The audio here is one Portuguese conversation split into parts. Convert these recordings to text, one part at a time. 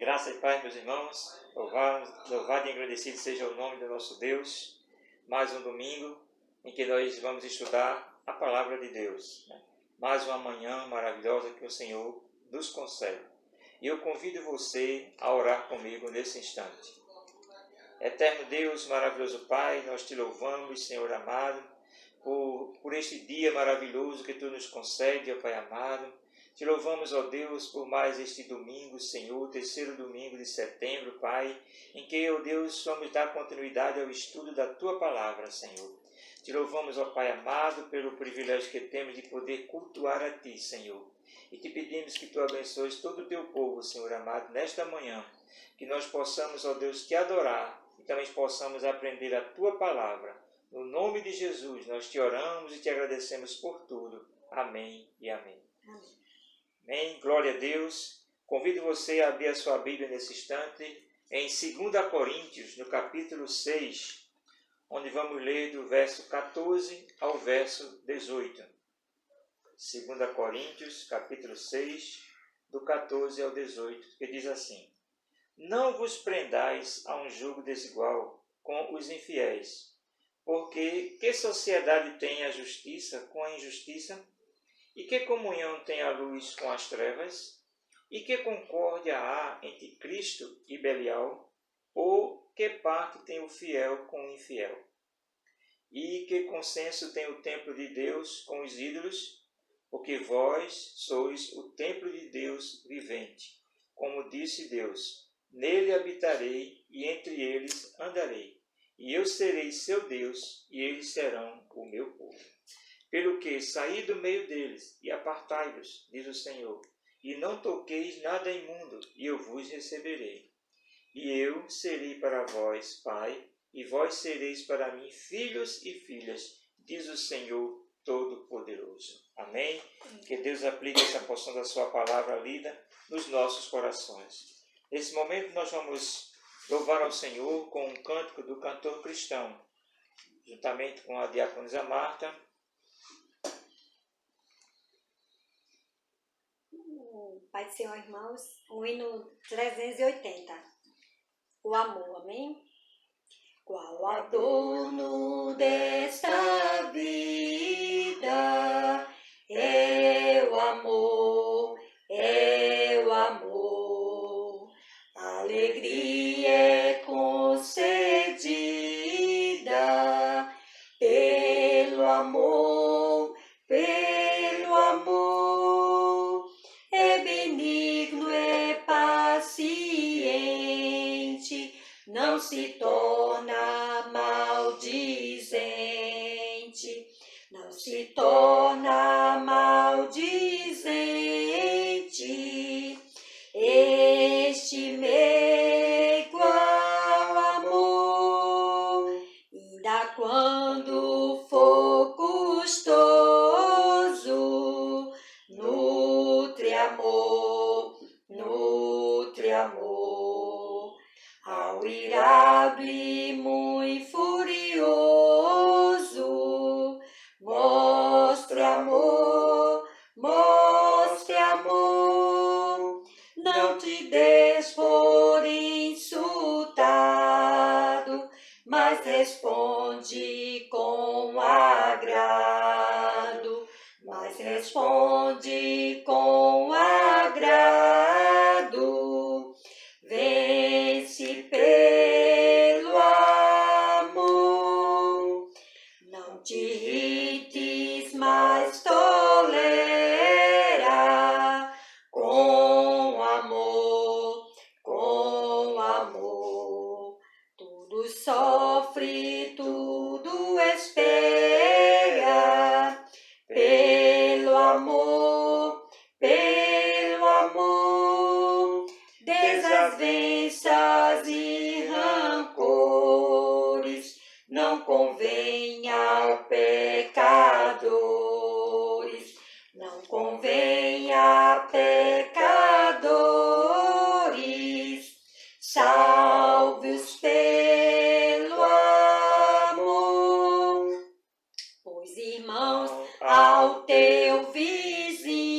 Graça e paz, meus irmãos. Louvado e agradecido seja o nome do nosso Deus. Mais um domingo em que nós vamos estudar a palavra de Deus. Mais uma manhã maravilhosa que o Senhor nos concede. E eu convido você a orar comigo nesse instante. Eterno Deus, maravilhoso Pai, nós te louvamos, Senhor amado, por este dia maravilhoso que Tu nos concede, ó Pai amado. Te louvamos, ó Deus, por mais este domingo, Senhor, terceiro domingo de setembro, Pai, em que, ó Deus, vamos dar continuidade ao estudo da Tua Palavra, Senhor. Te louvamos, ó Pai amado, pelo privilégio que temos de poder cultuar a Ti, Senhor. E te pedimos que Tu abençoes todo o Teu povo, Senhor amado, nesta manhã, que nós possamos, ó Deus, Te adorar e também possamos aprender a Tua Palavra. No nome de Jesus, nós Te oramos e Te agradecemos por tudo. Amém e amém. Amém. Amém, glória a Deus. Convido você a abrir a sua Bíblia nesse instante em 2 Coríntios, no capítulo 6, onde vamos ler do verso 14 ao verso 18. 2 Coríntios, capítulo 6, do 14 ao 18, que diz assim: Não vos prendais a um jugo desigual com os infiéis, porque que sociedade tem a justiça com a injustiça? E que comunhão tem a luz com as trevas? E que concórdia há entre Cristo e Belial? Ou que parte tem o fiel com o infiel? E que consenso tem o templo de Deus com os ídolos? Porque vós sois o templo de Deus vivente. Como disse Deus, nele habitarei e entre eles andarei. E eu serei seu Deus e eles serão o meu povo. Pelo que saí do meio deles e apartai-vos, diz o Senhor, e não toqueis nada imundo, e eu vos receberei. E eu serei para vós pai, e vós sereis para mim filhos e filhas, diz o Senhor Todo-Poderoso. Amém? Que Deus aplique essa porção da sua palavra lida nos nossos corações. Nesse momento nós vamos louvar ao Senhor com um cântico do cantor cristão, juntamente com a diaconisa Marta. Pai do Senhor, irmãos, o hino 380. O amor, amém? Qual adorno desta vida é o amor, é o amor. A alegria é concedida pelo amor, pelo amor. É benigno, é paciente, não se torna maldizente, não se torna maldizente. Este meu igual amor, ainda quando for custoso, nutre amor, nutre amor. Ao irado e muito furioso, mostre amor, mostre amor. Não te des por insultado, mas responde com agrado, mas responde com agrado. Vence pelo amor, não te irrites, mas tolera com amor, com amor. Tudo sofre, tudo espera, pelo amor, pelo amor. Desavenças e rancores não convém a pecadores, não convém a pecadores. Salve-os pelo amor, pois irmãos, ao teu vizinho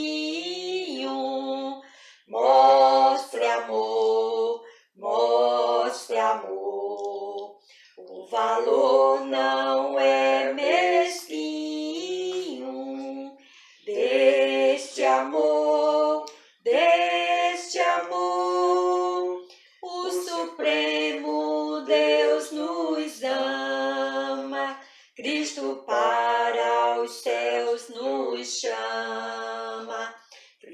mostre amor.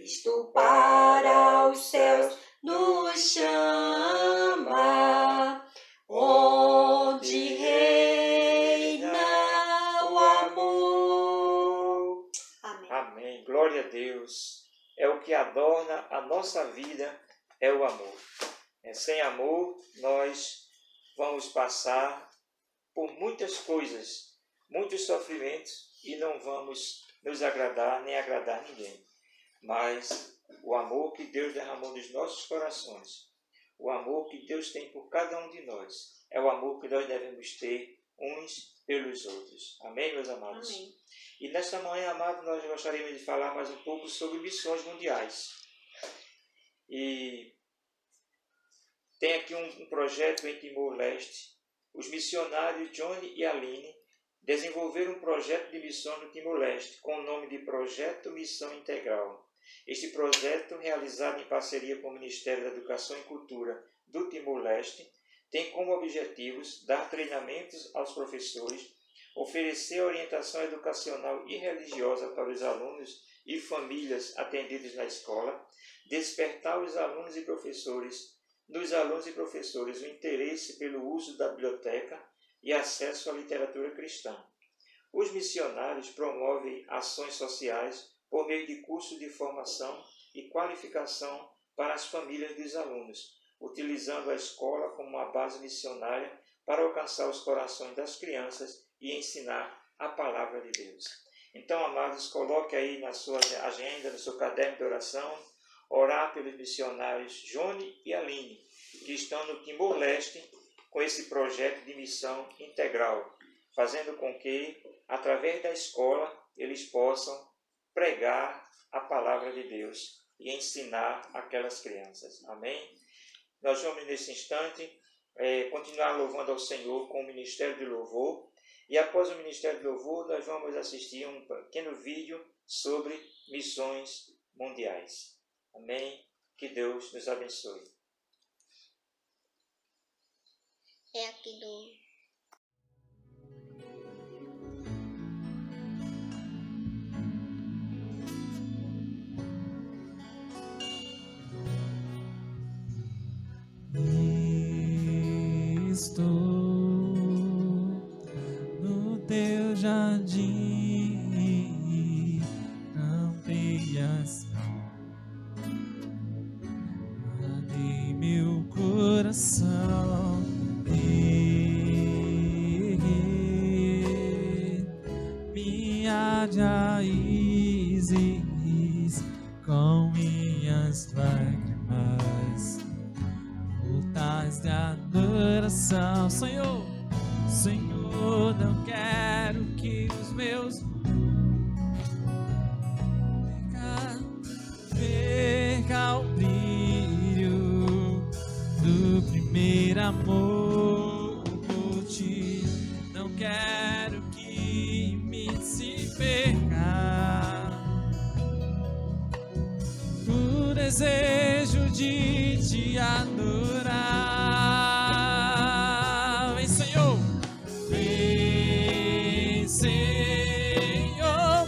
Cristo para os céus nos chama, onde reina o amor. Amém. Amém. Glória a Deus. É o que adorna a nossa vida, é o amor. Sem amor, nós vamos passar por muitas coisas, muitos sofrimentos e não vamos nos agradar nem agradar ninguém. Mas o amor que Deus derramou nos nossos corações, o amor que Deus tem por cada um de nós, é o amor que nós devemos ter uns pelos outros. Amém, meus amados? Amém. E nesta manhã, amados, nós gostaríamos de falar mais um pouco sobre missões mundiais. E tem aqui um projeto em Timor-Leste. Os missionários Johnny e Aline desenvolveram um projeto de missão no Timor-Leste com o nome de Projeto Missão Integral. Este projeto, realizado em parceria com o Ministério da Educação e Cultura do Timor-Leste, tem como objetivos dar treinamentos aos professores, oferecer orientação educacional e religiosa para os alunos e famílias atendidos na escola, despertar os alunos e professores, o interesse pelo uso da biblioteca e acesso à literatura cristã. Os missionários promovem ações sociais por meio de cursos de formação e qualificação para as famílias dos alunos, utilizando a escola como uma base missionária para alcançar os corações das crianças e ensinar a palavra de Deus. Então, amados, coloque aí na sua agenda, no seu caderno de oração, orar pelos missionários Johnny e Aline, que estão no Timor-Leste com esse projeto de missão integral, fazendo com que, através da escola, eles possam pregar a palavra de Deus e ensinar aquelas crianças. Amém? Nós vamos, nesse instante, continuar louvando ao Senhor com o Ministério de Louvor. E após o Ministério de Louvor, nós vamos assistir um pequeno vídeo sobre missões mundiais. Amém? Que Deus nos abençoe. É aqui do... Estou no teu jardim, campeias, guardei meu coração, minhas raízes com minhas lágrimas, voltas de adoração. Senhor, Senhor, não quero que os meus perca o brilho do primeiro amor por ti. Não quero que me se perca o desejo de te adorar. Vem, Senhor,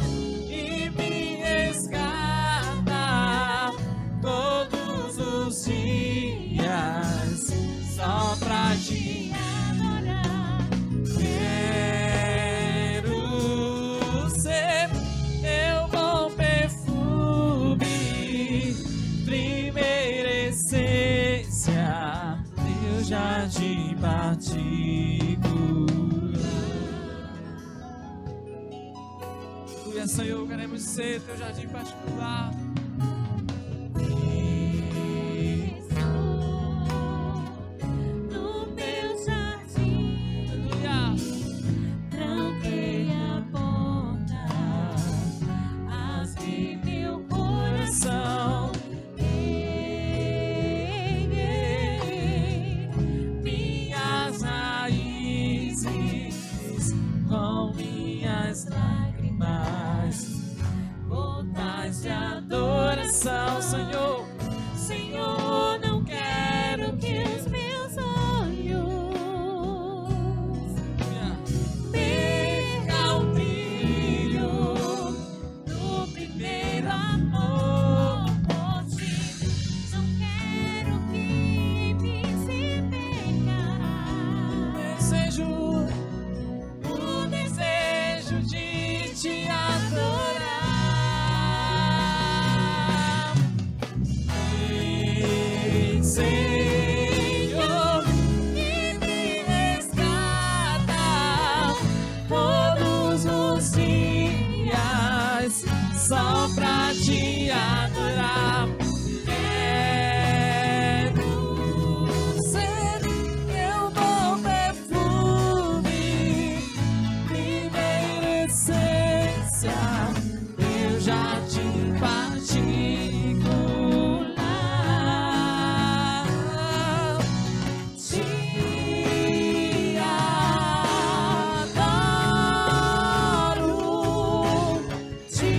e me resgata todos os dias só pra te adorar. Quero ser teu bom perfume, primeira essência, teu jardim particular. Aleluia, Senhor, queremos ser teu jardim particular. No teu jardim, Aleluia. tranquei a porta, rasguei meu coração. Minhas raízes com minhas lágrimas, voltas de adoração. Senhor, Senhor, não quero que os meus olhos percam o brilho do primeiro amor só pra te adorar. Quero ser teu bom perfume, primeira essência, eu já te particular. Te adoro, te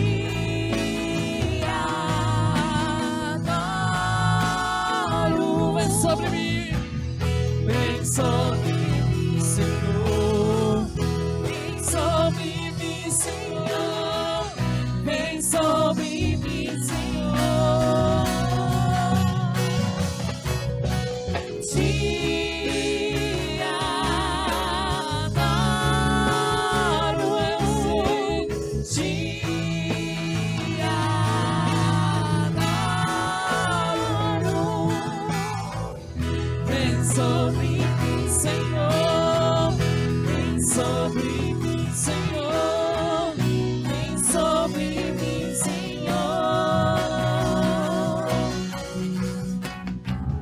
adoro. Vem sobre mim, Senhor. Vem sobre mim, Senhor. Vem sobre mim, Senhor. Te adoro, eu sei. Te adoro. Vem sobre mim, Senhor. Vem sobre mim, Senhor. Vem sobre mim, Senhor.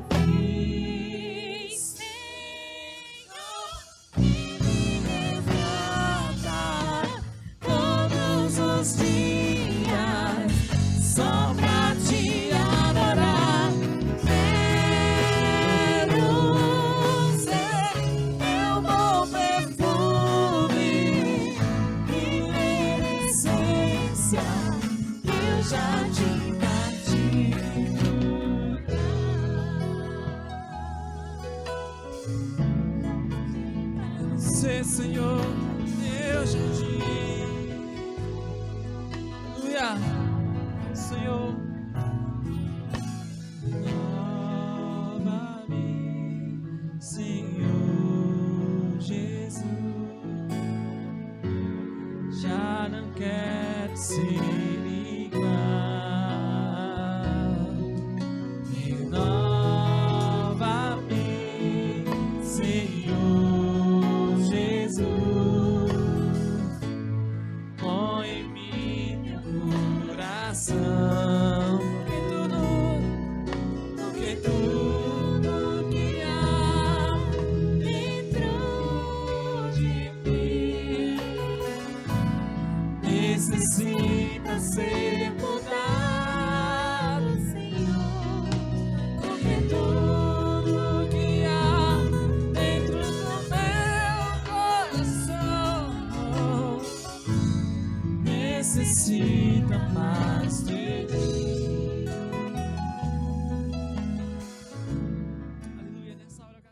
Vem, Senhor, e me resgata todos os dias, só pra te adorar. Quero ser teu bom perfume, primeira essência, eu já te particular. Você, Senhor, meu jardim. Aleluia, Senhor. Nova-me, Senhor Jesus. Já não quero ser igual. Renova-me, Senhor Jesus. Põe em mim teu coração. Porque tudo que há dentro de mim necessita ser mudado, Senhor. Porque tudo que há dentro do meu coração necessita mais de ti. Aleluia, nessa hora,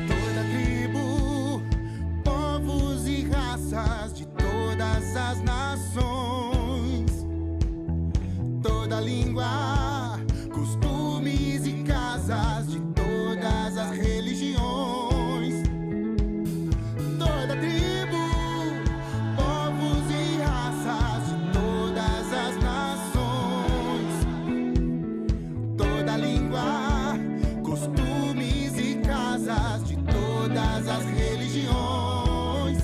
Toda tribo, povos e raças de todas as nações, toda língua, costumes e casas de todas as religiões. Toda tribo, povos e raças de todas as nações, toda língua, costumes e casas de todas as religiões.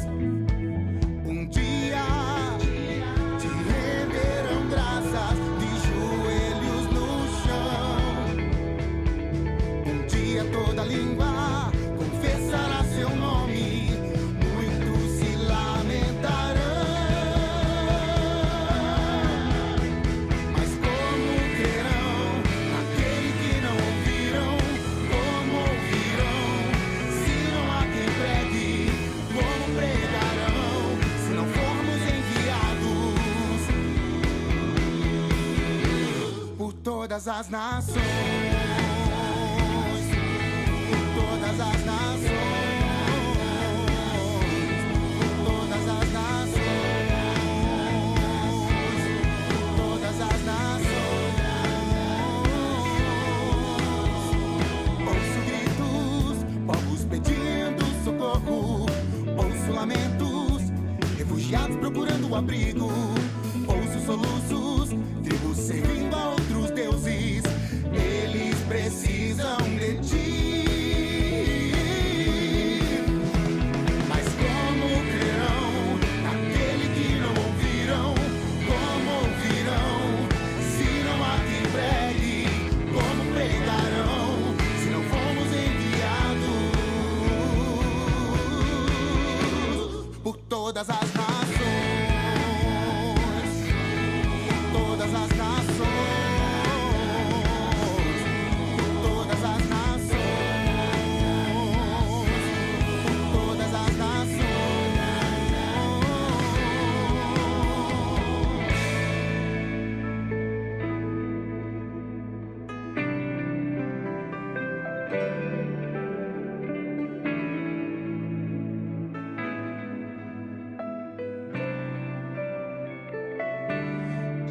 Um dia te renderão graças de joelhos no chão. Um dia toda língua confessará seu nome, muitos se lamentarão. Mas como crerão naquele que não ouviram? Como ouvirão se não há quem pregue? Como pregarão se não formos enviados? Por todas as nações, por todas as nações, por todas as nações, por todas as nações. Ouço gritos, povos pedindo socorro, ouço lamentos, refugiados procurando abrigo. Ouço soluços, tribos servindo a outros deuses. Eles precisam de ti. Mas como crerão naquele que não ouviram? Como ouvirão se não há quem pregue? Como pregarão se não fomos enviados por todas as nações? Todas as nações, todas as nações, todas as nações.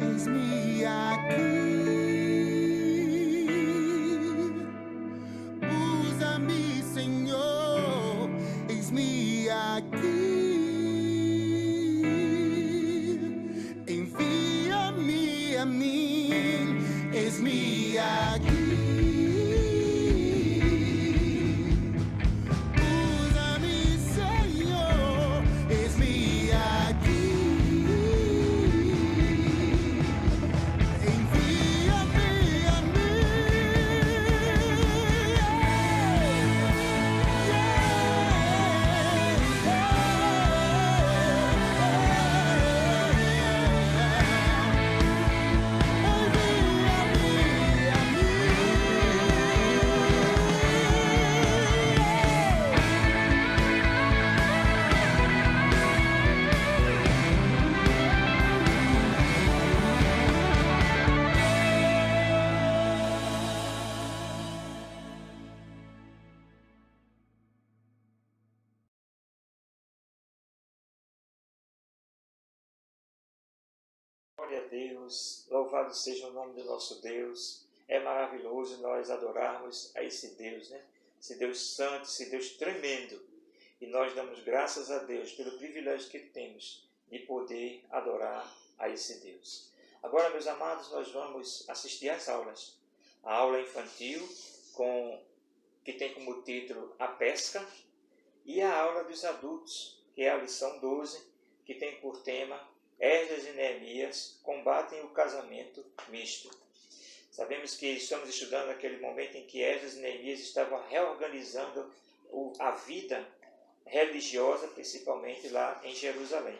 Eis-me aqui, usa-me, Senhor. Eis-me aqui, envia-me a mim. Eis-me aqui, usa-me, Senhor. Eis-me aqui. Glória a Deus, louvado seja o nome do nosso Deus. É maravilhoso nós adorarmos a esse Deus, né? Esse Deus santo, esse Deus tremendo. E nós damos graças a Deus pelo privilégio que temos de poder adorar a esse Deus. Agora, meus amados, nós vamos assistir às aulas. A aula infantil, que tem como título A Pesca, e a aula dos adultos, que é a lição 12, que tem por tema Esdras e Neemias combatem o casamento misto. Sabemos que estamos estudando aquele momento em que Esdras e Neemias estavam reorganizando a vida religiosa, principalmente lá em Jerusalém.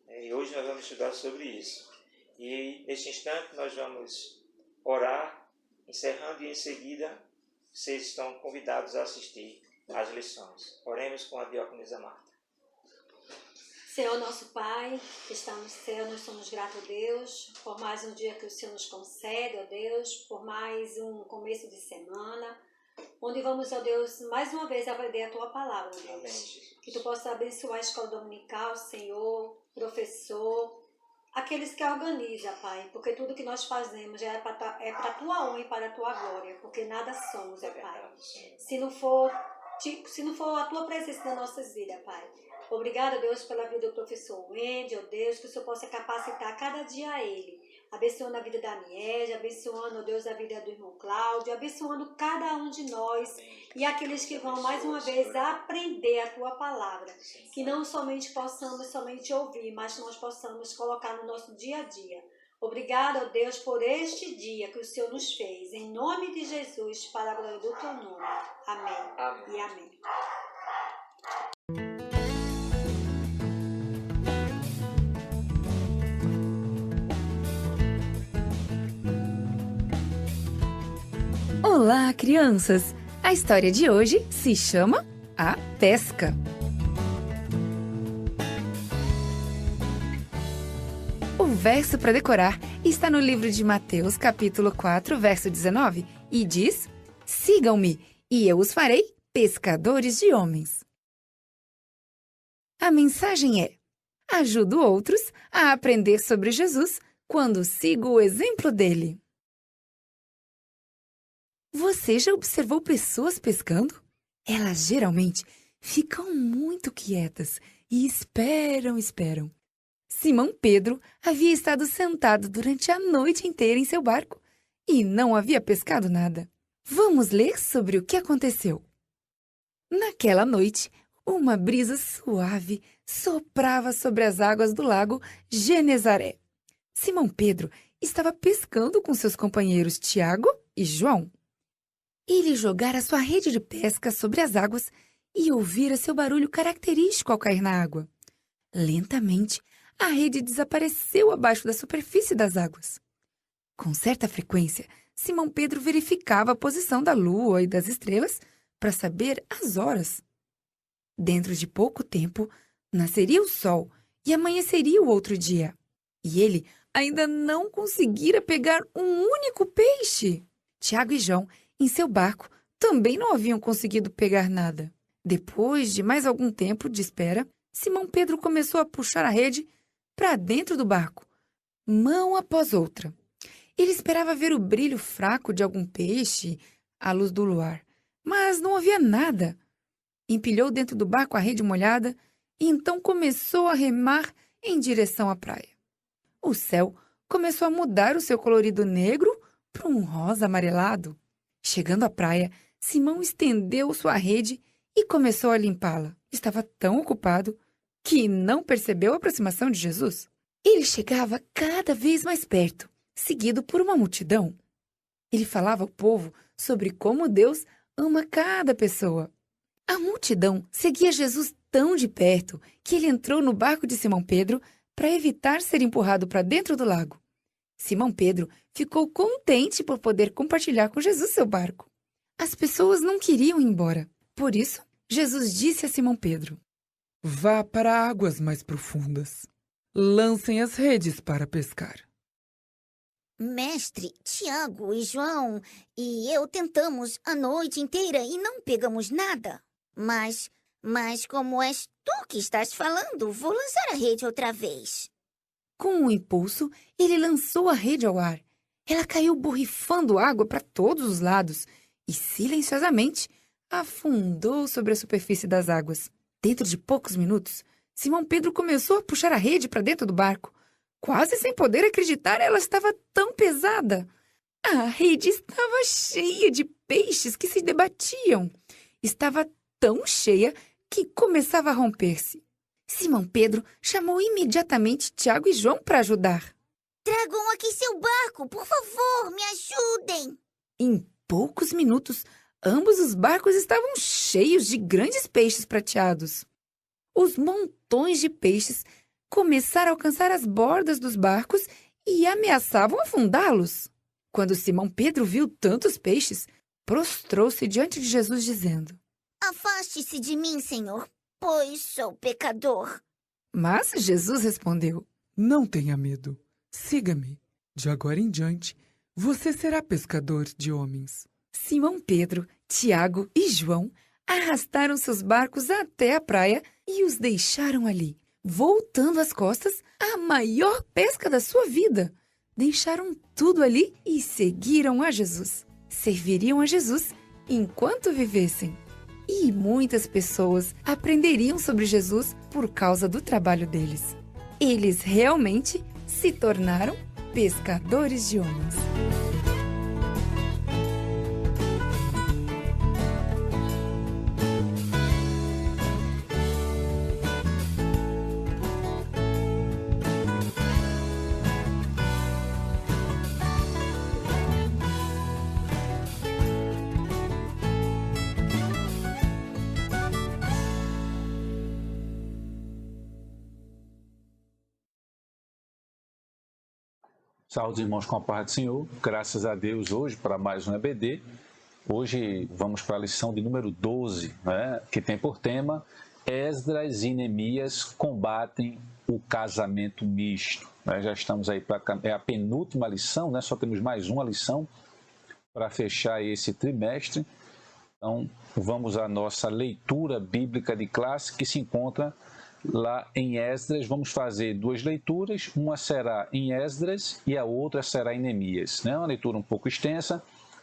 E hoje nós vamos estudar sobre isso. E neste instante nós vamos orar, encerrando, e em seguida vocês estão convidados a assistir às lições. Oremos com a diaconisa Marta. Senhor nosso Pai, que está no céu, nós somos gratos a Deus por mais um dia que o Senhor nos concede, ó Deus, por mais um começo de semana, onde vamos, ó Deus, mais uma vez aprender a Tua Palavra, ó Deus. Amém, Jesus. Que Tu possa abençoar a escola dominical, Senhor, professor, aqueles que organizam, Pai, porque tudo que nós fazemos é para a Tua honra e para a Tua glória, porque nada somos, ó Pai. Se não for a Tua presença nas nossas vidas, Pai. Obrigada, Deus, pela vida do professor Wendy, ó Deus, que o Senhor possa capacitar cada dia a ele, abençoando a vida da Aniege, abençoando, ó Deus, a vida do irmão Cláudio, abençoando cada um de nós e aqueles que vão mais uma vez aprender a Tua Palavra, que não somente possamos ouvir, mas que nós possamos colocar no nosso dia a dia. Obrigada, ó Deus, por este dia que o Senhor nos fez, em nome de Jesus, para a glória do Teu nome. Amém. Amém. E amém. Olá, crianças! A história de hoje se chama A Pesca. O verso para decorar está no livro de Mateus, capítulo 4, verso 19, e diz: Sigam-me, e eu os farei pescadores de homens. A mensagem é: ajudo outros a aprender sobre Jesus quando sigo o exemplo dele. Você já observou pessoas pescando? Elas geralmente ficam muito quietas e esperam. Simão Pedro havia estado sentado durante a noite inteira em seu barco e não havia pescado nada. Vamos ler sobre o que aconteceu. Naquela noite, uma brisa suave soprava sobre as águas do lago Genezaré. Simão Pedro estava pescando com seus companheiros Tiago e João. Ele jogara sua rede de pesca sobre as águas e ouvira seu barulho característico ao cair na água. Lentamente, a rede desapareceu abaixo da superfície das águas. Com certa frequência, Simão Pedro verificava a posição da lua e das estrelas para saber as horas. Dentro de pouco tempo, nasceria o sol e amanheceria o outro dia. E ele ainda não conseguira pegar um único peixe. Tiago e João, em seu barco, também não haviam conseguido pegar nada. Depois de mais algum tempo de espera, Simão Pedro começou a puxar a rede para dentro do barco, mão após outra. Ele esperava ver o brilho fraco de algum peixe à luz do luar, mas não havia nada. Empilhou dentro do barco a rede molhada e então começou a remar em direção à praia. O céu começou a mudar o seu colorido negro para um rosa amarelado. Chegando à praia, Simão estendeu sua rede e começou a limpá-la. Estava tão ocupado que não percebeu a aproximação de Jesus. Ele chegava cada vez mais perto, seguido por uma multidão. Ele falava ao povo sobre como Deus ama cada pessoa. A multidão seguia Jesus tão de perto que ele entrou no barco de Simão Pedro para evitar ser empurrado para dentro do lago. Simão Pedro ficou contente por poder compartilhar com Jesus seu barco. As pessoas não queriam ir embora. Por isso, Jesus disse a Simão Pedro: Vá para águas mais profundas. Lancem as redes para pescar. Mestre, Tiago e João e eu tentamos a noite inteira e não pegamos nada. Mas como és tu que estás falando, vou lançar a rede outra vez. Com um impulso, ele lançou a rede ao ar. Ela caiu borrifando água para todos os lados e, silenciosamente, afundou sobre a superfície das águas. Dentro de poucos minutos, Simão Pedro começou a puxar a rede para dentro do barco. Quase sem poder acreditar, ela estava tão pesada. A rede estava cheia de peixes que se debatiam. Estava tão cheia que começava a romper-se. Simão Pedro chamou imediatamente Tiago e João para ajudar. Tragam aqui seu barco, por favor, me ajudem. Em poucos minutos, ambos os barcos estavam cheios de grandes peixes prateados. Os montões de peixes começaram a alcançar as bordas dos barcos e ameaçavam afundá-los. Quando Simão Pedro viu tantos peixes, prostrou-se diante de Jesus, dizendo: Afaste-se de mim, Senhor, pois sou pecador. Mas Jesus respondeu: Não tenha medo. Siga-me. De agora em diante, você será pescador de homens. Simão Pedro, Tiago e João arrastaram seus barcos até a praia e os deixaram ali, voltando às costas à maior pesca da sua vida. Deixaram tudo ali e seguiram a Jesus. Serviriam a Jesus enquanto vivessem. E muitas pessoas aprenderiam sobre Jesus por causa do trabalho deles. Eles realmente se tornaram pescadores de homens. Saúde, irmãos, com a paz do Senhor. Graças a Deus hoje para mais um EBD. Hoje vamos para a lição de número 12, né, que tem por tema Esdras e Neemias combatem o casamento misto. Já estamos aí para a penúltima lição, né, só temos mais uma lição para fechar esse trimestre. Então vamos à nossa leitura bíblica de classe que se encontra lá em Esdras. Vamos fazer duas leituras, uma será em Esdras e a outra será em Neemias. É uma leitura um pouco extensa,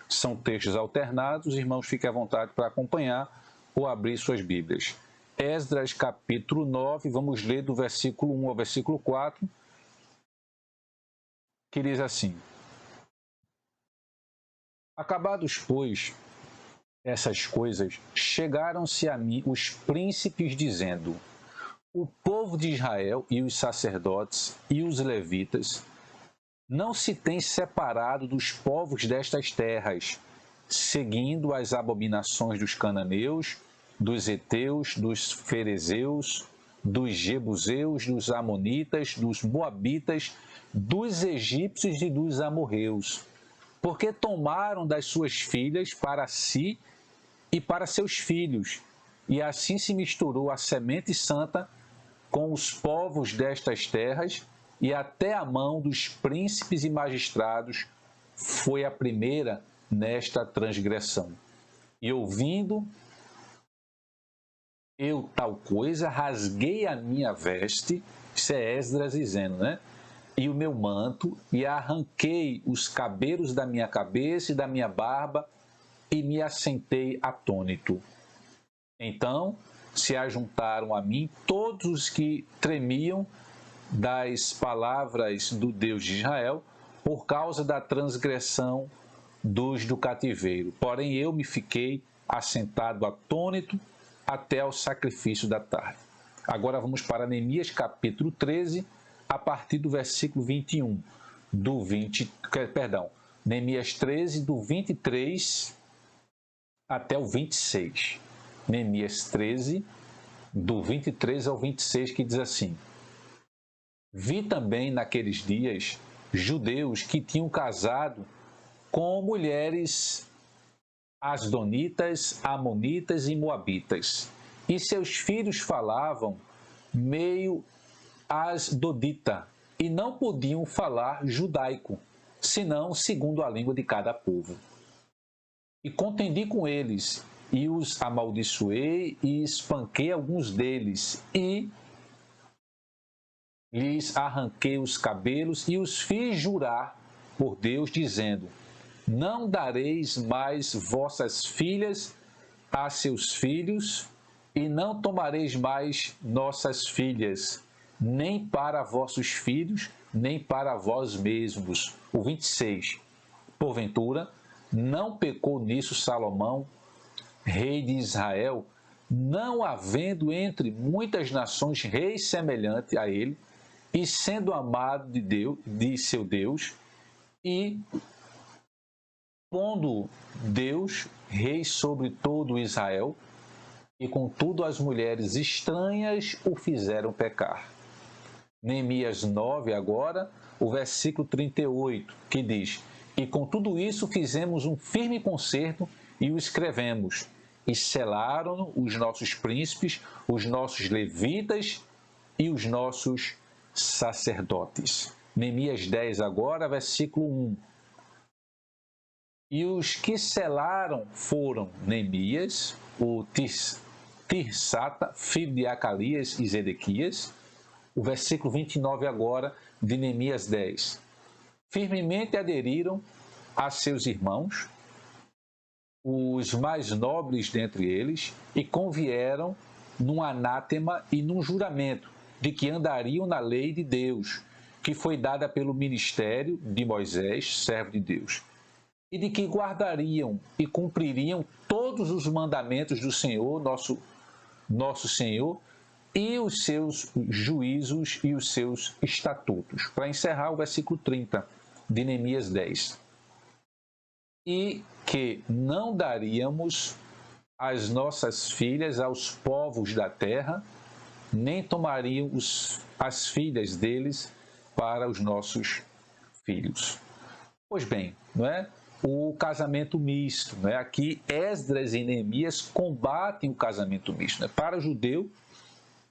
são textos alternados, irmãos, fiquem à vontade para acompanhar ou abrir suas Bíblias. Esdras capítulo 9, vamos ler do versículo 1 ao versículo 4, que diz assim: Acabados, pois, essas coisas, chegaram-se a mim os príncipes, dizendo: O povo de Israel e os sacerdotes e os levitas não se têm separado dos povos destas terras, seguindo as abominações dos cananeus, dos heteus, dos ferezeus, dos jebuseus, dos amonitas, dos moabitas, dos egípcios e dos amorreus, porque tomaram das suas filhas para si e para seus filhos, e assim se misturou a semente santa com os povos destas terras, e até a mão dos príncipes e magistrados foi a primeira nesta transgressão. E ouvindo eu tal coisa, rasguei a minha veste, isso é Esdras dizendo, né? E o meu manto, e arranquei os cabelos da minha cabeça e da minha barba, e me assentei atônito. Então se ajuntaram a mim todos os que tremiam das palavras do Deus de Israel, por causa da transgressão dos do cativeiro. Porém eu me fiquei assentado atônito até o sacrifício da tarde. Agora vamos para Neemias capítulo 13, a partir do versículo 21, Neemias 13, do 23 até o 26. Neemias 13, do 23 ao 26, que diz assim: Vi também naqueles dias judeus que tinham casado com mulheres asdonitas, amonitas e moabitas, e seus filhos falavam meio asdodita, e não podiam falar judaico, senão segundo a língua de cada povo. E contendi com eles, e os amaldiçoei, e espanquei alguns deles, e lhes arranquei os cabelos, e os fiz jurar por Deus, dizendo: Não dareis mais vossas filhas a seus filhos, e não tomareis mais nossas filhas, nem para vossos filhos, nem para vós mesmos. O 26. Porventura, não pecou nisso Salomão, rei de Israel, não havendo entre muitas nações rei semelhante a ele, e sendo amado de Deus, de seu Deus, e pondo Deus rei sobre todo Israel, e contudo as mulheres estranhas o fizeram pecar. Neemias 9 agora, o versículo 38, que diz: E com tudo isso fizemos um firme concerto e o escrevemos, e selaram os nossos príncipes, os nossos levitas e os nossos sacerdotes. Neemias 10 agora, versículo 1. E os que selaram foram Neemias, o Tirsata, filho de Acalias e Zedequias. O versículo 29 agora de Neemias 10. Firmemente aderiram a seus irmãos, os mais nobres dentre eles, e convieram num anátema e num juramento de que andariam na lei de Deus, que foi dada pelo ministério de Moisés, servo de Deus, e de que guardariam e cumpririam todos os mandamentos do Senhor, nosso Senhor, e os seus juízos e os seus estatutos. Para encerrar, o versículo 30 de Neemias 10. E que não daríamos as nossas filhas aos povos da terra, nem tomariam as filhas deles para os nossos filhos. Pois bem, não é? O casamento misto, não é? Aqui Esdras e Neemias combatem o casamento misto, não é? Para o judeu,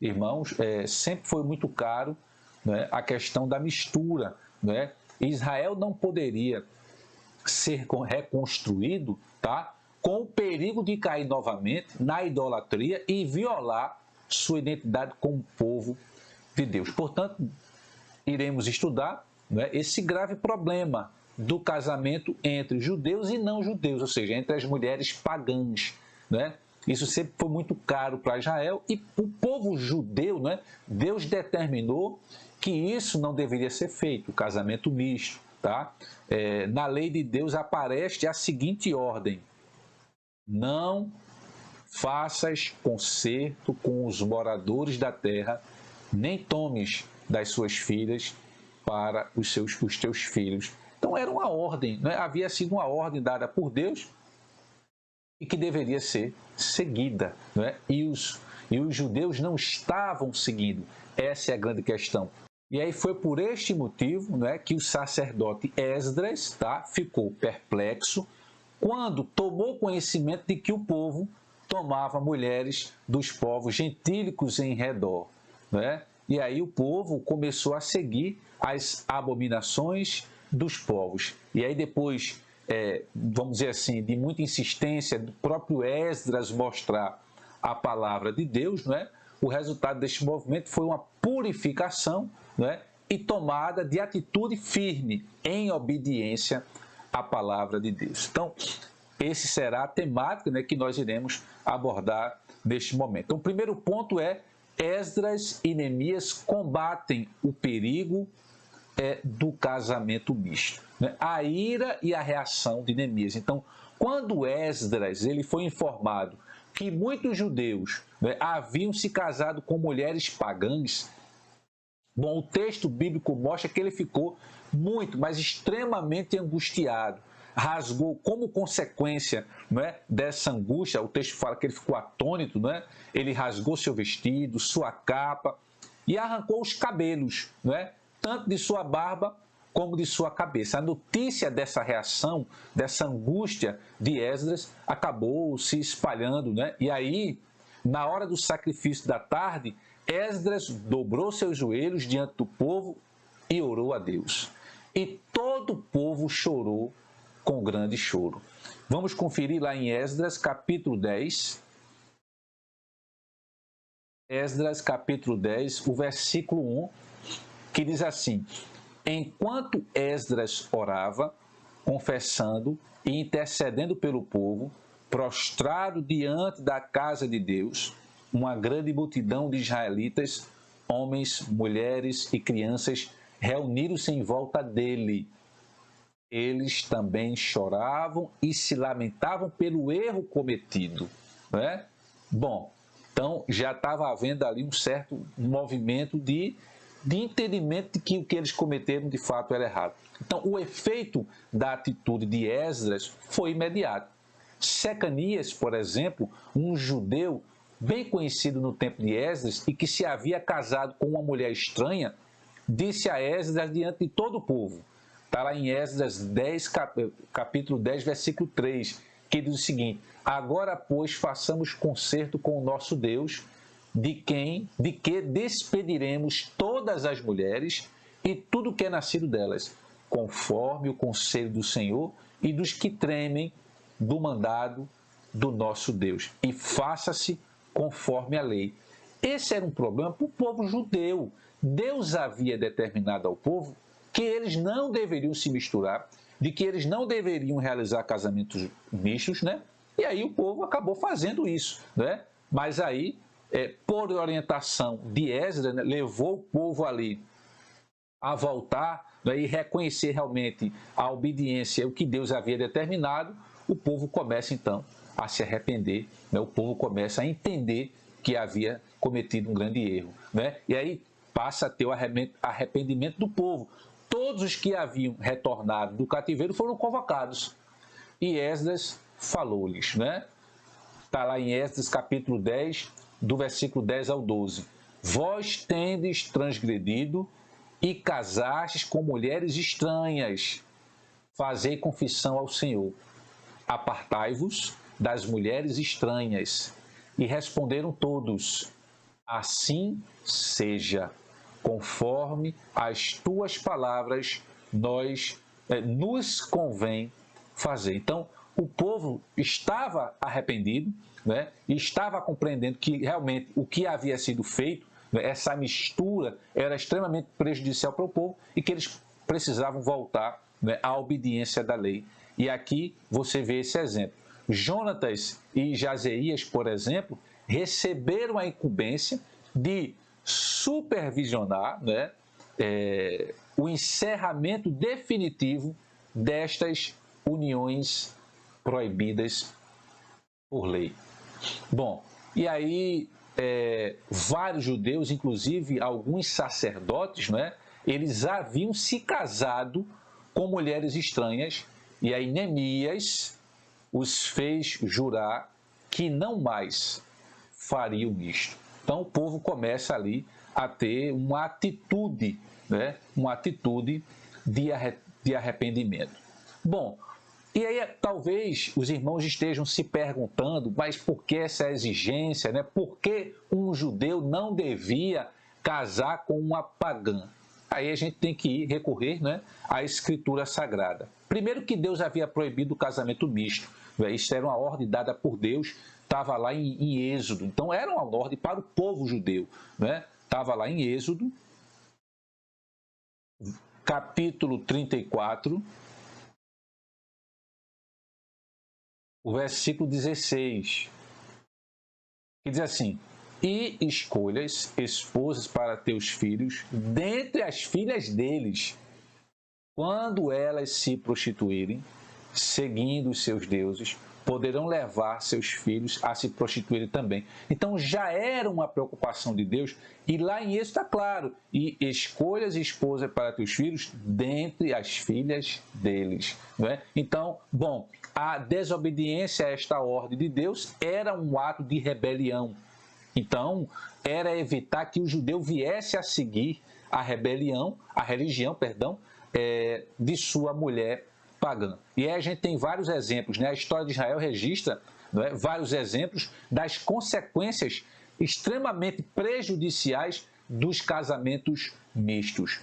irmãos, sempre foi muito caro, não é? A questão da mistura, não é? Israel não poderia ser reconstruído, tá? Com o perigo de cair novamente na idolatria e violar sua identidade como povo de Deus. Portanto, iremos estudar, não é, esse grave problema do casamento entre judeus e não judeus, ou seja, entre as mulheres pagãs, não é? Isso sempre foi muito caro para Israel e o povo judeu, né? Deus determinou que isso não deveria ser feito, o casamento misto. Tá? Na lei de Deus aparece a seguinte ordem: não faças concerto com os moradores da terra, nem tomes das suas filhas para os teus filhos. Então era uma ordem, né? Havia sido uma ordem dada por Deus e que deveria ser seguida, né? E os judeus não estavam seguindo. Essa é a grande questão. E aí foi por este motivo, né, que o sacerdote Esdras, tá, ficou perplexo quando tomou conhecimento de que o povo tomava mulheres dos povos gentílicos em redor, né? E aí o povo começou a seguir as abominações dos povos. E aí depois, vamos dizer assim, de muita insistência do próprio Esdras mostrar a palavra de Deus, né? O resultado deste movimento foi uma purificação, né? E tomada de atitude firme em obediência à palavra de Deus. Então, esse será a temática, né, que nós iremos abordar neste momento. Então, o primeiro ponto é: Esdras e Neemias combatem o perigo do casamento misto, né? A ira e a reação de Neemias. Então, quando Esdras ele foi informado que muitos judeus, né, haviam se casado com mulheres pagãs, bom, o texto bíblico mostra que ele ficou muito, mas extremamente angustiado. Rasgou como consequência, né, dessa angústia. O texto fala que ele ficou atônito, né? Ele rasgou seu vestido, sua capa e arrancou os cabelos, né, tanto de sua barba como de sua cabeça. A notícia dessa reação, dessa angústia de Esdras acabou se espalhando, né? E aí, na hora do sacrifício da tarde, Esdras dobrou seus joelhos diante do povo e orou a Deus. E todo o povo chorou com grande choro. Vamos conferir lá em Esdras, capítulo 10. Esdras, capítulo 10, o versículo 1, que diz assim: enquanto Esdras orava, confessando e intercedendo pelo povo, prostrado diante da casa de Deus, uma grande multidão de israelitas, homens, mulheres e crianças, reuniram-se em volta dele. Eles também choravam e se lamentavam pelo erro cometido, né? Bom, então já estava havendo ali um certo movimento de entendimento de que o que eles cometeram de fato era errado. Então, o efeito da atitude de Esdras foi imediato. Secanias, por exemplo, um judeu bem conhecido no tempo de Esdras e que se havia casado com uma mulher estranha, disse a Esdras diante de todo o povo. Está lá em Esdras 10, capítulo 10, versículo 3, que diz o seguinte: agora, pois, façamos concerto com o nosso Deus, de que despediremos todas as mulheres e tudo que é nascido delas, conforme o conselho do Senhor e dos que tremem do mandado do nosso Deus, e faça-se conforme a lei. Esse era um problema para o povo judeu. Deus havia determinado ao povo que eles não deveriam se misturar, de que eles não deveriam realizar casamentos mistos, né? E aí o povo acabou fazendo isso, né? Mas aí, por orientação de Esdras, né, levou o povo ali a voltar, né, e reconhecer realmente a obediência, o que Deus havia determinado. O povo começa então a se arrepender, né? O povo começa a entender que havia cometido um grande erro, né? E aí passa a ter o arrependimento do povo. Todos os que haviam retornado do cativeiro foram convocados. E Esdras falou-lhes, né? Está lá em Esdras capítulo 10, do versículo 10 ao 12. Vós tendes transgredido e casastes com mulheres estranhas. Fazei confissão ao Senhor. Apartai-vos das mulheres estranhas. E responderam todos: assim seja, conforme as tuas palavras nos convém fazer. Então, o povo estava arrependido, né? E estava compreendendo que realmente o que havia sido feito, né, essa mistura, era extremamente prejudicial para o povo e que eles precisavam voltar, né, à obediência da lei. E aqui você vê esse exemplo. Jonatas e Jazeías, por exemplo, receberam a incumbência de supervisionar, né, o encerramento definitivo destas uniões proibidas por lei. Bom, e aí vários judeus, inclusive alguns sacerdotes, né, eles haviam se casado com mulheres estranhas, e aí Neemias os fez jurar que não mais fariam isto. Então o povo começa ali a ter uma atitude, né, uma atitude de arrependimento. Bom, e aí talvez os irmãos estejam se perguntando, mas por que essa exigência, né? Por que um judeu não devia casar com uma pagã? Aí a gente tem que recorrer, né, à Escritura Sagrada. Primeiro que Deus havia proibido o casamento misto. Isso era uma ordem dada por Deus, estava lá em Êxodo. Então era uma ordem para o povo judeu, né? Estava lá em Êxodo, capítulo 34, o versículo 16, que diz assim: e escolhas esposas para teus filhos dentre as filhas deles, quando elas se prostituírem, seguindo os seus deuses, poderão levar seus filhos a se prostituírem também. Então já era uma preocupação de Deus, e lá em Êxodo está claro: e escolhas esposas para teus filhos dentre as filhas deles. Não é? Então, bom, a desobediência a esta ordem de Deus era um ato de rebelião. Então, era evitar que o judeu viesse a seguir a religião, de sua mulher pagã. E aí a gente tem vários exemplos, né? A história de Israel registra, não é, vários exemplos das consequências extremamente prejudiciais dos casamentos mistos.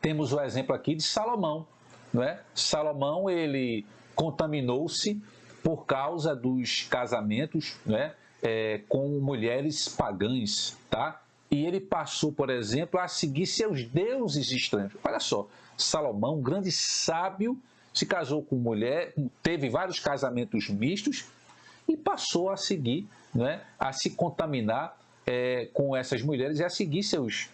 Temos o exemplo aqui de Salomão, não é? Salomão, ele contaminou-se por causa dos casamentos, não é, com mulheres pagãs, tá? E ele passou, por exemplo, a seguir seus deuses estranhos. Olha só, Salomão, um grande sábio, se casou com mulher, teve vários casamentos mistos e passou a seguir, né, a se contaminar com essas mulheres e a seguir seus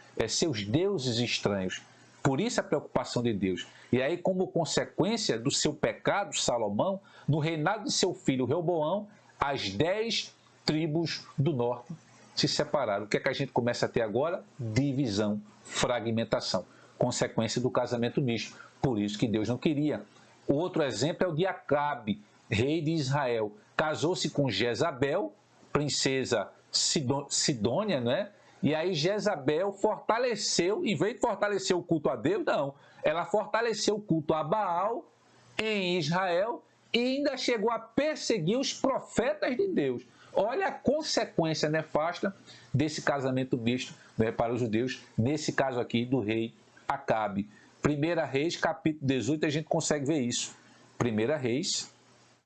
deuses estranhos. Por isso a preocupação de Deus. E aí, como consequência do seu pecado, Salomão, no reinado de seu filho Reoboão, as 10 tribos do norte se separaram. O que é que a gente começa a ter agora? Divisão, fragmentação, consequência do casamento misto. Por isso que Deus não queria. O outro exemplo é o de Acabe, rei de Israel. Casou-se com Jezabel, princesa sidônia, né? E aí Jezabel fortaleceu, em vez de fortalecer o culto a Deus, não. Ela fortaleceu o culto a Baal em Israel e ainda chegou a perseguir os profetas de Deus. Olha a consequência nefasta desse casamento misto, né, para os judeus, nesse caso aqui do rei Acabe. 1 Reis, capítulo 18, a gente consegue ver isso. 1 Reis,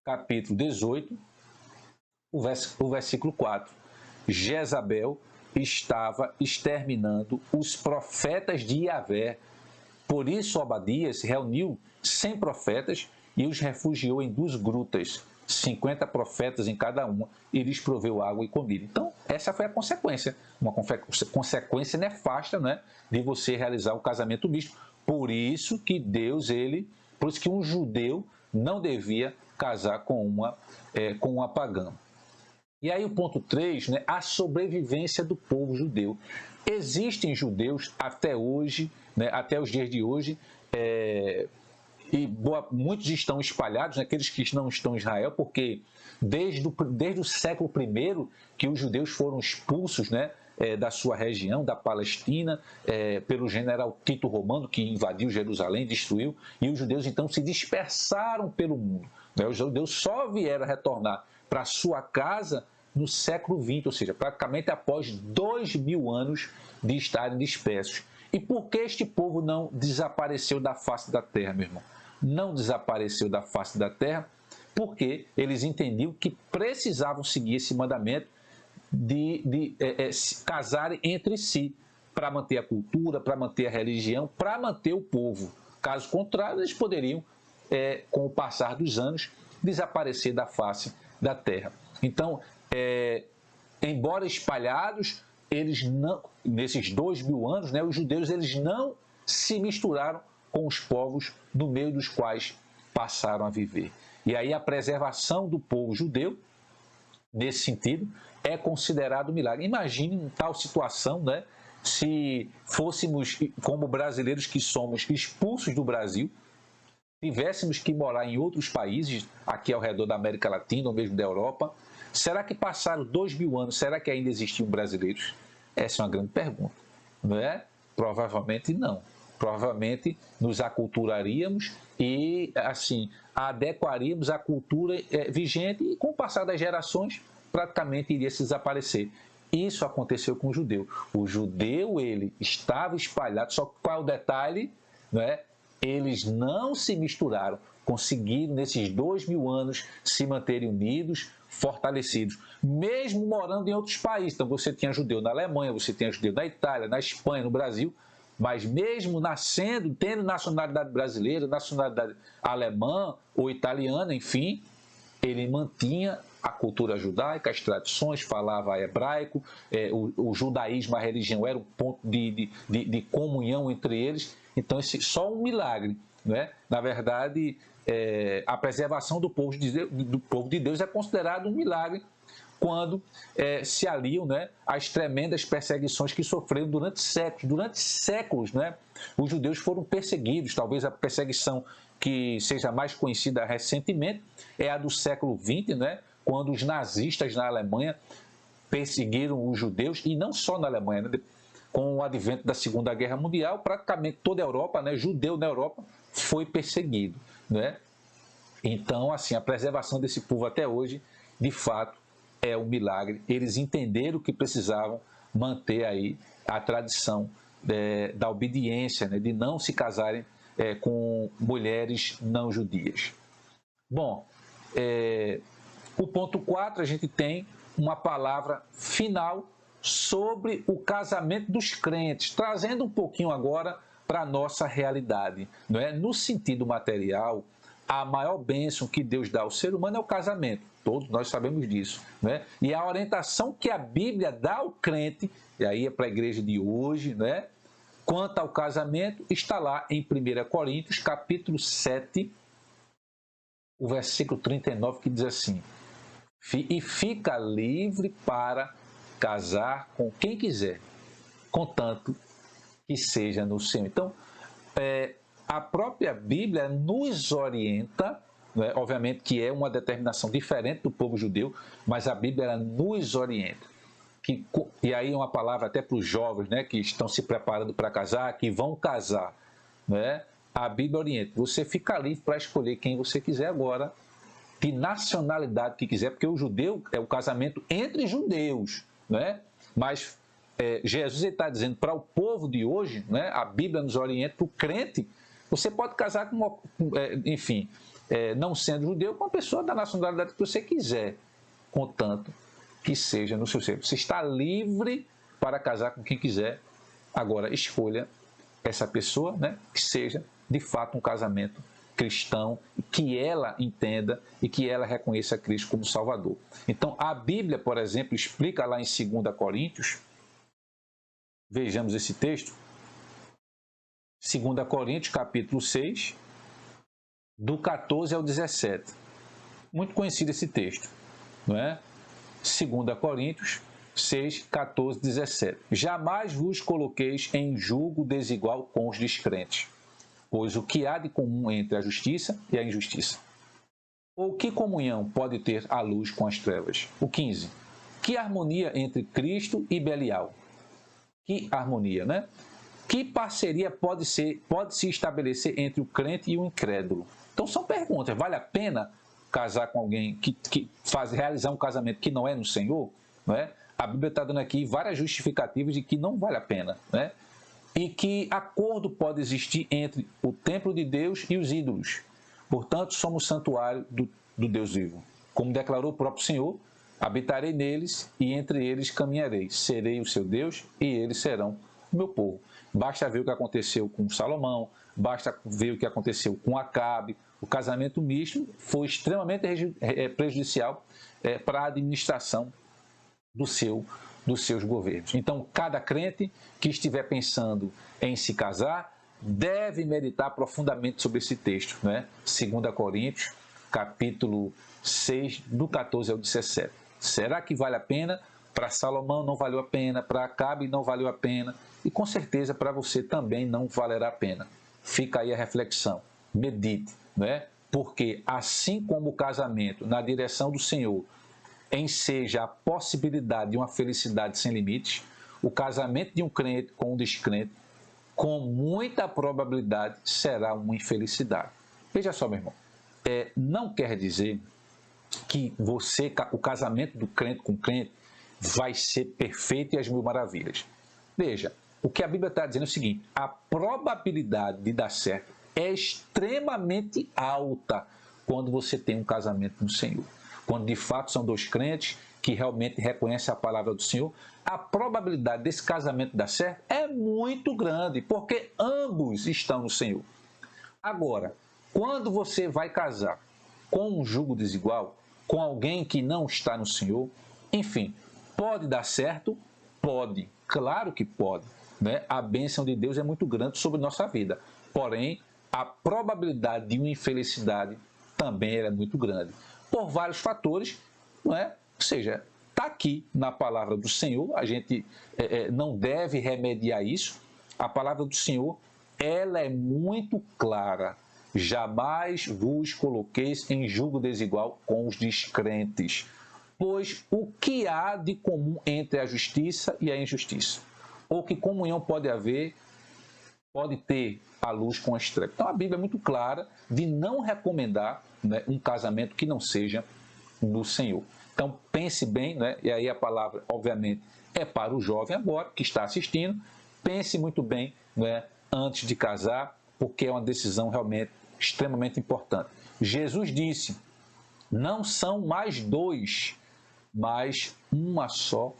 capítulo 18, o versículo 4. Jezabel estava exterminando os profetas de Yahvé. Por isso Obadias reuniu 100 profetas e os refugiou em 2 grutas, 50 profetas em cada uma, e lhes proveu água e comida. Então, essa foi a consequência, uma consequência nefasta, né, de você realizar um casamento misto. Por isso que por isso que um judeu não devia casar com uma pagã. E aí o ponto 3, né, a sobrevivência do povo judeu. Existem judeus até hoje, né, até os dias de hoje, e muitos estão espalhados, né, aqueles que não estão em Israel, porque desde o século I que os judeus foram expulsos, né, da sua região, da Palestina, pelo general Tito Romano, que invadiu Jerusalém, destruiu, e os judeus então se dispersaram pelo mundo. Né? Os judeus só vieram retornar para sua casa no século XX, ou seja, praticamente após 2000 anos de estarem dispersos. E por que este povo não desapareceu da face da terra, meu irmão? Não desapareceu da face da terra porque eles entendiam que precisavam seguir esse mandamento de se casarem entre si, para manter a cultura, para manter a religião, para manter o povo. Caso contrário, eles poderiam, com o passar dos anos, desaparecer da face da terra. Então, embora espalhados, eles não, nesses 2000 anos, né, os judeus eles não se misturaram com os povos no meio dos quais passaram a viver. E aí a preservação do povo judeu, nesse sentido, é considerado um milagre. Imagine tal situação, né, se fôssemos, como brasileiros que somos, expulsos do Brasil, tivéssemos que morar em outros países, aqui ao redor da América Latina ou mesmo da Europa. Será que passaram 2000 anos, será que ainda existiam brasileiros? Essa é uma grande pergunta, não é? Provavelmente não. Provavelmente nos aculturaríamos e, assim, adequaríamos a cultura vigente e, com o passar das gerações, praticamente iria se desaparecer. Isso aconteceu com o judeu. O judeu, ele estava espalhado, só que qual é o detalhe? Não é? Eles não se misturaram, conseguiram, nesses 2000 anos, se manterem unidos, fortalecidos, mesmo morando em outros países. Então, você tinha judeu na Alemanha, você tinha judeu na Itália, na Espanha, no Brasil, mas mesmo nascendo, tendo nacionalidade brasileira, nacionalidade alemã ou italiana, enfim, ele mantinha a cultura judaica, as tradições, falava hebraico, o judaísmo, a religião, era um ponto de comunhão entre eles. Então, só um milagre, né? Na verdade, a preservação do povo de Deus é considerado um milagre quando se aliam, né, às tremendas perseguições que sofreram durante séculos. Durante séculos, né, os judeus foram perseguidos. Talvez a perseguição que seja mais conhecida recentemente é a do século XX, né, quando os nazistas na Alemanha perseguiram os judeus, e não só na Alemanha, né? Com o advento da Segunda Guerra Mundial, praticamente toda a Europa, né, judeu na Europa, foi perseguido, né? Então, assim, a preservação desse povo até hoje, de fato, é um milagre. Eles entenderam que precisavam manter aí a tradição da obediência, né, de não se casarem com mulheres não judias. Bom, o ponto 4, a gente tem uma palavra final sobre o casamento dos crentes, trazendo um pouquinho agora para a nossa realidade, não é? No sentido material, a maior bênção que Deus dá ao ser humano é o casamento. Todos nós sabemos disso, né? E a orientação que a Bíblia dá ao crente, e aí é para a igreja de hoje, né? Quanto ao casamento, está lá em 1 Coríntios, capítulo 7, o versículo 39, que diz assim: e fica livre para casar com quem quiser, contanto que seja no Senhor. Então, a própria Bíblia nos orienta, né? Obviamente que é uma determinação diferente do povo judeu, mas a Bíblia nos orienta. E aí uma palavra até para os jovens, né, que estão se preparando para casar, que vão casar, né? A Bíblia orienta, você fica livre para escolher quem você quiser agora, de nacionalidade que quiser, porque o judeu é o casamento entre judeus, né? Mas Jesus está dizendo para o povo de hoje, né? A Bíblia nos orienta para o crente, você pode casar com, enfim, não sendo judeu, com uma pessoa da nacionalidade que você quiser, contanto que seja no seu seio. Você está livre para casar com quem quiser. Agora, escolha essa pessoa, né, que seja, de fato, um casamento cristão, que ela entenda e que ela reconheça Cristo como Salvador. Então, a Bíblia, por exemplo, explica lá em 2 Coríntios, vejamos esse texto, 2 Coríntios, capítulo 6, do 14 ao 17. Muito conhecido esse texto, não é? 2 Coríntios 6, 14, 17. Jamais vos coloqueis em julgo desigual com os descrentes, pois o que há de comum entre a justiça e a injustiça? Ou que comunhão pode ter a luz com as trevas? O 15. Que harmonia entre Cristo e Belial? Que harmonia, né? Que parceria pode se estabelecer entre o crente e o incrédulo? Então são perguntas. Vale a pena casar com alguém que realizar um casamento que não é no Senhor? Não é? A Bíblia está dando aqui várias justificativas de que não vale a pena, né? E que acordo pode existir entre o templo de Deus e os ídolos. Portanto, somos santuário do Deus vivo. Como declarou o próprio Senhor, habitarei neles e entre eles caminharei. Serei o seu Deus e eles serão o meu povo. Basta ver o que aconteceu com Salomão, basta ver o que aconteceu com Acabe, O casamento misto foi extremamente prejudicial para a administração dos seus governos. Então, cada crente que estiver pensando em se casar deve meditar profundamente sobre esse texto, né? 2 Coríntios, capítulo 6, do 14 ao 17. Será que vale a pena? Para Salomão não valeu a pena, para Acabe não valeu a pena, e com certeza para você também não valerá a pena. Fica aí a reflexão, medite, né? Porque assim como o casamento na direção do Senhor enseja a possibilidade de uma felicidade sem limites, o casamento de um crente com um descrente, com muita probabilidade, será uma infelicidade. Veja só, meu irmão, não quer dizer que o casamento do crente com crente vai ser perfeito e as mil maravilhas. Veja, o que a Bíblia está dizendo é o seguinte: a probabilidade de dar certo é extremamente alta quando você tem um casamento no Senhor. Quando de fato são dois crentes que realmente reconhecem a palavra do Senhor, a probabilidade desse casamento dar certo é muito grande, porque ambos estão no Senhor. Agora, quando você vai casar com um jugo desigual, com alguém que não está no Senhor, enfim, pode dar certo? Pode, claro que pode, né? A bênção de Deus é muito grande sobre nossa vida, porém, a probabilidade de uma infelicidade também é muito grande, por vários fatores, não é? Ou seja, está aqui na palavra do Senhor, a gente não deve remediar isso. A palavra do Senhor, ela é muito clara. Jamais vos coloqueis em julgo desigual com os descrentes, pois o que há de comum entre a justiça e a injustiça? Ou que comunhão pode haver, pode ter a luz com as trevas? Então a Bíblia é muito clara de não recomendar, né, um casamento que não seja do Senhor. Então pense bem, né? E aí a palavra, obviamente, é para o jovem agora que está assistindo. Pense muito bem, né, antes de casar, porque é uma decisão realmente extremamente importante. Jesus disse: não são mais dois, mas uma só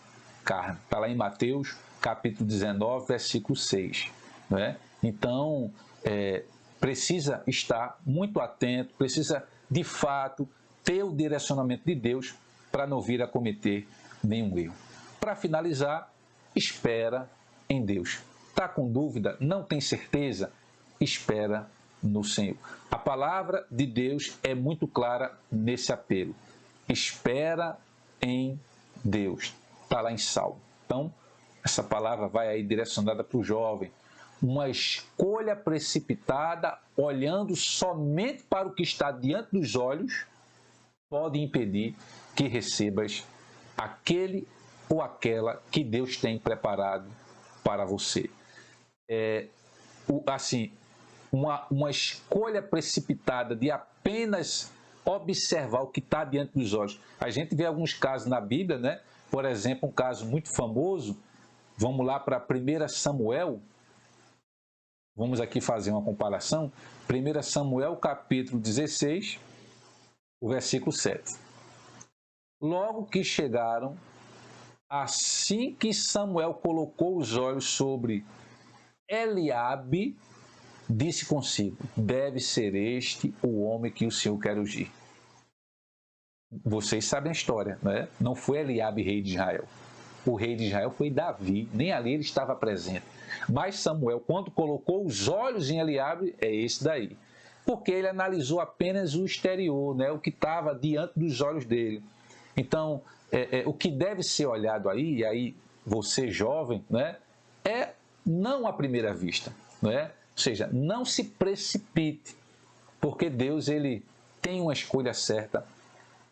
carne. Está lá em Mateus, capítulo 19, versículo 6. Né? Então, precisa estar muito atento, precisa, de fato, ter o direcionamento de Deus para não vir a cometer nenhum erro. Para finalizar, espera em Deus. Está com dúvida? Não tem certeza? Espera no Senhor. A palavra de Deus é muito clara nesse apelo. Espera em Deus. Está lá em Salmo. Então, essa palavra vai aí direcionada para o jovem. Uma escolha precipitada, olhando somente para o que está diante dos olhos, pode impedir que recebas aquele ou aquela que Deus tem preparado para você. Uma escolha precipitada de apenas observar o que está diante dos olhos. A gente vê alguns casos na Bíblia, né? Por exemplo, um caso muito famoso. Vamos lá para 1 Samuel. Vamos aqui fazer uma comparação. 1 Samuel, capítulo 16, o versículo 7. Logo que chegaram, assim que Samuel colocou os olhos sobre Eliabe, disse consigo: deve ser este o homem que o Senhor quer ungir. Vocês sabem a história, né? Não foi Eliabe rei de Israel. O rei de Israel foi Davi, nem ali ele estava presente. Mas Samuel, quando colocou os olhos em Eliabe, é esse daí. Porque ele analisou apenas o exterior, né? O que estava diante dos olhos dele. Então, o que deve ser olhado aí, e aí você jovem, né? É não à primeira vista, né? Ou seja, não se precipite, porque Deus, ele tem uma escolha certa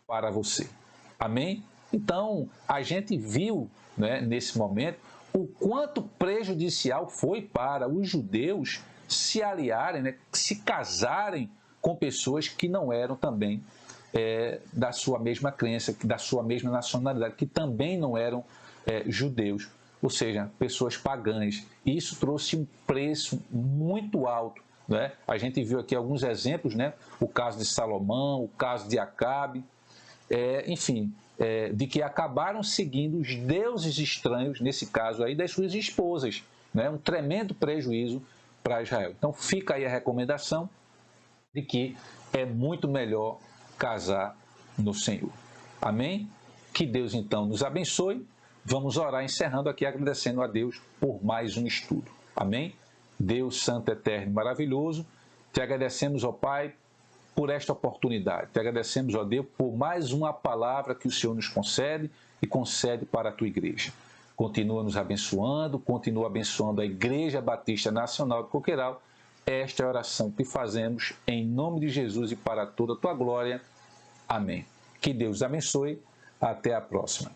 para você. Amém? Então, a gente viu, né, nesse momento o quanto prejudicial foi para os judeus se aliarem, né, se casarem com pessoas que não eram também da sua mesma crença, da sua mesma nacionalidade, que também não eram judeus, ou seja, pessoas pagãs. E isso trouxe um preço muito alto, né? A gente viu aqui alguns exemplos, né? O caso de Salomão, o caso de Acabe, de que acabaram seguindo os deuses estranhos, nesse caso aí, das suas esposas, né? Um tremendo prejuízo para Israel. Então fica aí a recomendação, de que é muito melhor casar no Senhor. Amém? Que Deus então nos abençoe. Vamos orar encerrando aqui, agradecendo a Deus por mais um estudo. Amém? Deus Santo, Eterno e Maravilhoso, te agradecemos, ó Pai, por esta oportunidade. Te agradecemos, ó Deus, por mais uma palavra que o Senhor nos concede e concede para a tua igreja. Continua nos abençoando, continua abençoando a Igreja Batista Nacional de Coqueiral. Esta é a oração que fazemos em nome de Jesus e para toda a tua glória. Amém. Que Deus abençoe. Até a próxima.